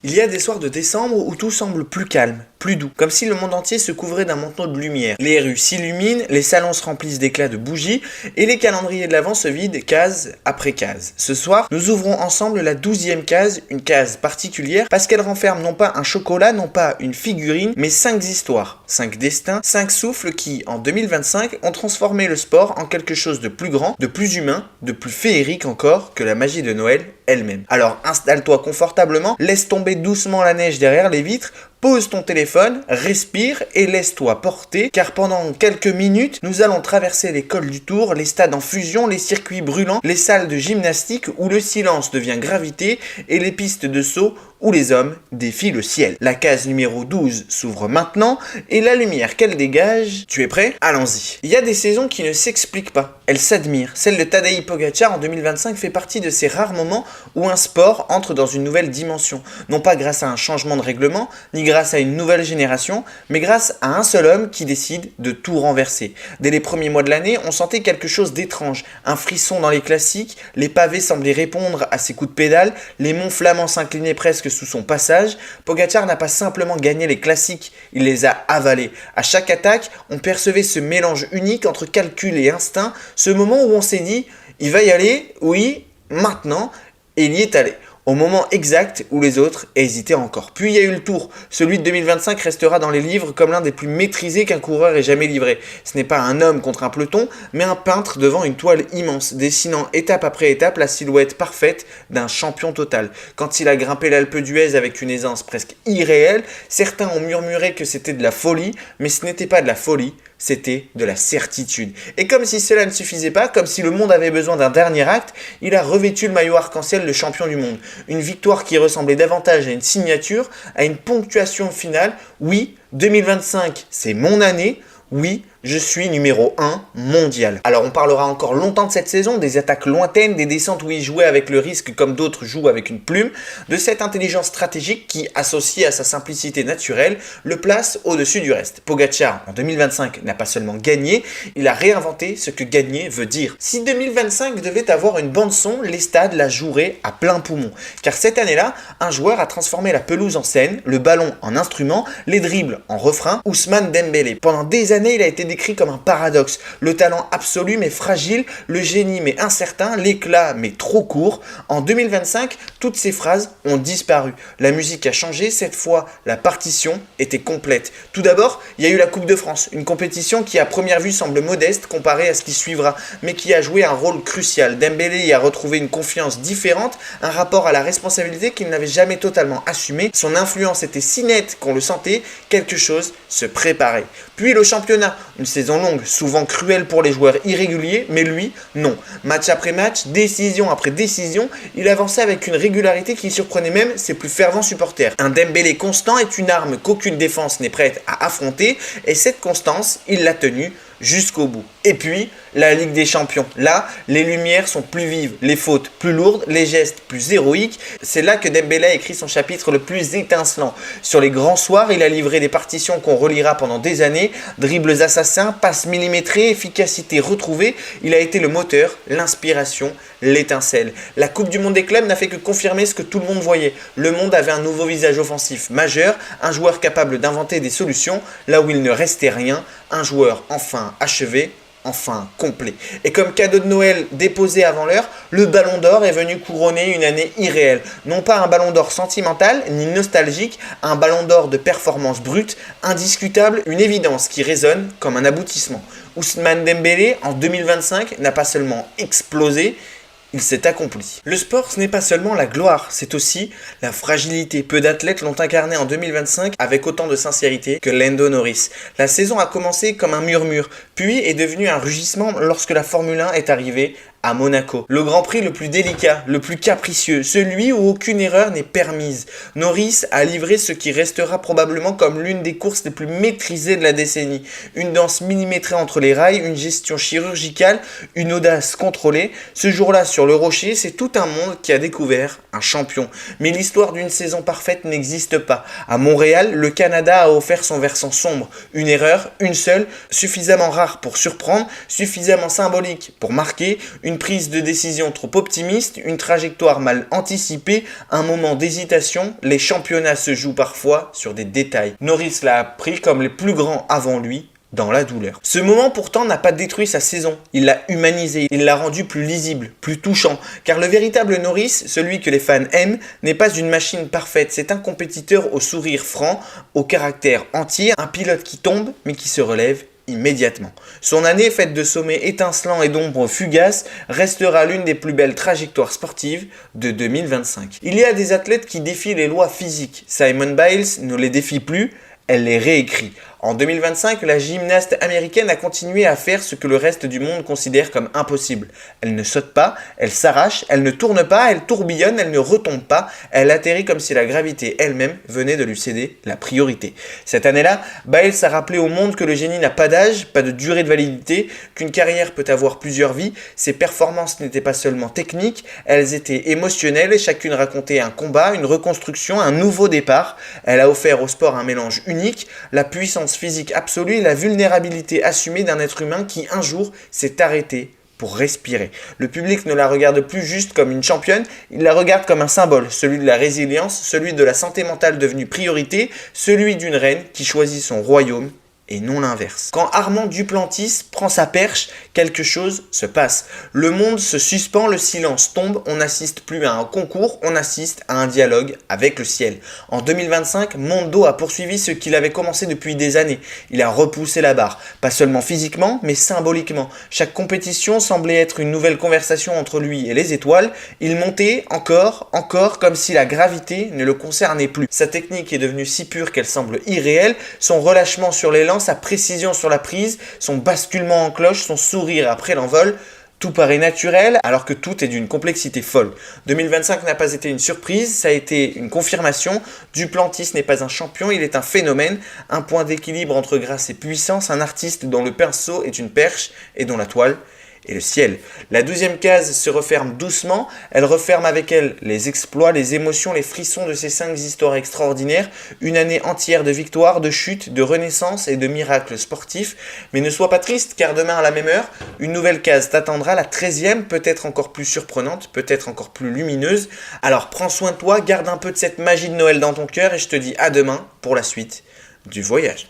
Il y a des soirs de décembre où tout semble plus calme, plus doux, comme si le monde entier se couvrait d'un manteau de lumière. Les rues s'illuminent, les salons se remplissent d'éclats de bougies et les calendriers de l'Avent se vident case après case. Ce soir, nous ouvrons ensemble la 12e case, une case particulière parce qu'elle renferme non pas un chocolat, non pas une figurine, mais 5 histoires, 5 destins, 5 souffles qui, en 2025, ont transformé le sport en quelque chose de plus grand, de plus humain, de plus féerique encore que la magie de Noël elle-même. Alors installe-toi confortablement, laisse tomber doucement la neige derrière les vitres, pose ton téléphone, respire et laisse-toi porter, car pendant quelques minutes, nous allons traverser les cols du Tour, les stades en fusion, les circuits brûlants, les salles de gymnastique où le silence devient gravité et les pistes de saut où les hommes défient le ciel. La case numéro 12 s'ouvre maintenant et la lumière qu'elle dégage... Tu es prêt? Allons-y. Il y a des saisons qui ne s'expliquent pas. Elles s'admirent. Celle de Tadej Pogačar en 2025 fait partie de ces rares moments où un sport entre dans une nouvelle dimension. Non pas grâce à un changement de règlement, ni grâce à une nouvelle génération, mais grâce à un seul homme qui décide de tout renverser. Dès les premiers mois de l'année, on sentait quelque chose d'étrange. Un frisson dans les classiques, les pavés semblaient répondre à ses coups de pédale, les monts flamands s'inclinaient presque sous son passage. Pogačar n'a pas simplement gagné les classiques, il les a avalés. À chaque attaque, on percevait ce mélange unique entre calcul et instinct, ce moment où on s'est dit « il va y aller, oui, maintenant », et il y est allé. Au moment exact où les autres hésitaient encore. Puis il y a eu le Tour. Celui de 2025 restera dans les livres comme l'un des plus maîtrisés qu'un coureur ait jamais livré. Ce n'est pas un homme contre un peloton, mais un peintre devant une toile immense, dessinant étape après étape la silhouette parfaite d'un champion total. Quand il a grimpé l'Alpe d'Huez avec une aisance presque irréelle, certains ont murmuré que c'était de la folie, mais ce n'était pas de la folie, c'était de la certitude. Et comme si cela ne suffisait pas, comme si le monde avait besoin d'un dernier acte, il a revêtu le maillot arc-en-ciel de champion du monde. Une victoire qui ressemblait davantage à une signature, à une ponctuation finale. Oui, 2025, c'est mon année. Oui, je suis numéro 1 mondial. Alors on parlera encore longtemps de cette saison, des attaques lointaines, des descentes où il jouait avec le risque comme d'autres jouent avec une plume, de cette intelligence stratégique qui, associée à sa simplicité naturelle, le place au-dessus du reste. Pogačar, en 2025, n'a pas seulement gagné, il a réinventé ce que gagner veut dire. Si 2025 devait avoir une bande-son, les stades la joueraient à plein poumon. Car cette année-là, un joueur a transformé la pelouse en scène, le ballon en instrument, les dribbles en refrain, Ousmane Dembélé. Pendant des années, il a été décrit comme un paradoxe, le talent absolu mais fragile, le génie mais incertain, l'éclat mais trop court. En 2025, toutes ces phrases ont disparu. La musique a changé, cette fois la partition était complète. Tout d'abord, il y a eu la Coupe de France, une compétition qui à première vue semble modeste comparée à ce qui suivra, mais qui a joué un rôle crucial. Dembélé y a retrouvé une confiance différente, un rapport à la responsabilité qu'il n'avait jamais totalement assumé. Son influence était si nette qu'on le sentait, quelque chose se préparait. Puis le championnat, une saison longue, souvent cruelle pour les joueurs irréguliers, mais lui, non. Match après match, décision après décision, il avançait avec une régularité qui surprenait même ses plus fervents supporters. Un Dembélé constant est une arme qu'aucune défense n'est prête à affronter, et cette constance, il l'a tenue jusqu'au bout. Et puis, la Ligue des Champions. Là, les lumières sont plus vives, les fautes plus lourdes, les gestes plus héroïques. C'est là que Dembélé a écrit son chapitre le plus étincelant. Sur les grands soirs, il a livré des partitions qu'on relira pendant des années, dribbles assassins, passes millimétrées, efficacité retrouvée. Il a été le moteur, l'inspiration, l'étincelle. La Coupe du Monde des clubs n'a fait que confirmer ce que tout le monde voyait. Le monde avait un nouveau visage offensif majeur, un joueur capable d'inventer des solutions là où il ne restait rien, un joueur enfin achevé, enfin complet. Et comme cadeau de Noël déposé avant l'heure, le Ballon d'Or est venu couronner une année irréelle. Non pas un Ballon d'Or sentimental ni nostalgique, un Ballon d'Or de performance brute, indiscutable, une évidence qui résonne comme un aboutissement. Ousmane Dembélé, en 2025, n'a pas seulement explosé, il s'est accompli. Le sport, ce n'est pas seulement la gloire, c'est aussi la fragilité. Peu d'athlètes l'ont incarné en 2025 avec autant de sincérité que Lando Norris. La saison a commencé comme un murmure, puis est devenue un rugissement lorsque la Formule 1 est arrivée à Monaco. Le Grand Prix le plus délicat, le plus capricieux, celui où aucune erreur n'est permise. Norris a livré ce qui restera probablement comme l'une des courses les plus maîtrisées de la décennie. Une danse millimétrée entre les rails, une gestion chirurgicale, une audace contrôlée. Ce jour-là, sur le rocher, c'est tout un monde qui a découvert un champion. Mais l'histoire d'une saison parfaite n'existe pas. À Montréal, le Canada a offert son versant sombre. Une erreur, une seule, suffisamment rare phare pour surprendre, suffisamment symbolique pour marquer, une prise de décision trop optimiste, une trajectoire mal anticipée, un moment d'hésitation, les championnats se jouent parfois sur des détails. Norris l'a appris comme les plus grands avant lui, dans la douleur. Ce moment pourtant n'a pas détruit sa saison, il l'a humanisé, il l'a rendu plus lisible, plus touchant, car le véritable Norris, celui que les fans aiment, n'est pas une machine parfaite, c'est un compétiteur au sourire franc, au caractère entier, un pilote qui tombe mais qui se relève immédiatement. Son année faite de sommets étincelants et d'ombres fugaces restera l'une des plus belles trajectoires sportives de 2025. Il y a des athlètes qui défient les lois physiques, Simone Biles ne les défie plus, elle les réécrit. En 2025, la gymnaste américaine a continué à faire ce que le reste du monde considère comme impossible. Elle ne saute pas, elle s'arrache, elle ne tourne pas, elle tourbillonne, elle ne retombe pas, elle atterrit comme si la gravité elle-même venait de lui céder la priorité. Cette année-là, Biles a rappelé au monde que le génie n'a pas d'âge, pas de durée de validité, qu'une carrière peut avoir plusieurs vies. Ses performances n'étaient pas seulement techniques, elles étaient émotionnelles et chacune racontait un combat, une reconstruction, un nouveau départ. Elle a offert au sport un mélange unique, la puissance physique absolue et la vulnérabilité assumée d'un être humain qui un jour s'est arrêté pour respirer. Le public ne la regarde plus juste comme une championne, il la regarde comme un symbole, celui de la résilience, celui de la santé mentale devenue priorité, celui d'une reine qui choisit son royaume et non l'inverse. Quand Armand Duplantis prend sa perche, quelque chose se passe. Le monde se suspend, le silence tombe, on n'assiste plus à un concours, on assiste à un dialogue avec le ciel. En 2025, Mondo a poursuivi ce qu'il avait commencé depuis des années. Il a repoussé la barre, pas seulement physiquement, mais symboliquement. Chaque compétition semblait être une nouvelle conversation entre lui et les étoiles. Il montait encore, comme si la gravité ne le concernait plus. Sa technique est devenue si pure qu'elle semble irréelle, son relâchement sur l'élan, sa précision sur la prise, son basculement en cloche, son sourire après l'envol, tout paraît naturel alors que tout est d'une complexité folle. 2025 n'a pas été une surprise, ça a été une confirmation. Duplantis n'est pas un champion, il est un phénomène, un point d'équilibre entre grâce et puissance, un artiste dont le pinceau est une perche et dont la toile et le ciel. La 12e case se referme doucement, elle referme avec elle les exploits, les émotions, les frissons de ces 5 histoires extraordinaires, une année entière de victoires, de chutes, de renaissance et de miracles sportifs. Mais ne sois pas triste car demain à la même heure, une nouvelle case t'attendra, la 13e, peut-être encore plus surprenante, peut-être encore plus lumineuse. Alors prends soin de toi, garde un peu de cette magie de Noël dans ton cœur et je te dis à demain pour la suite du voyage.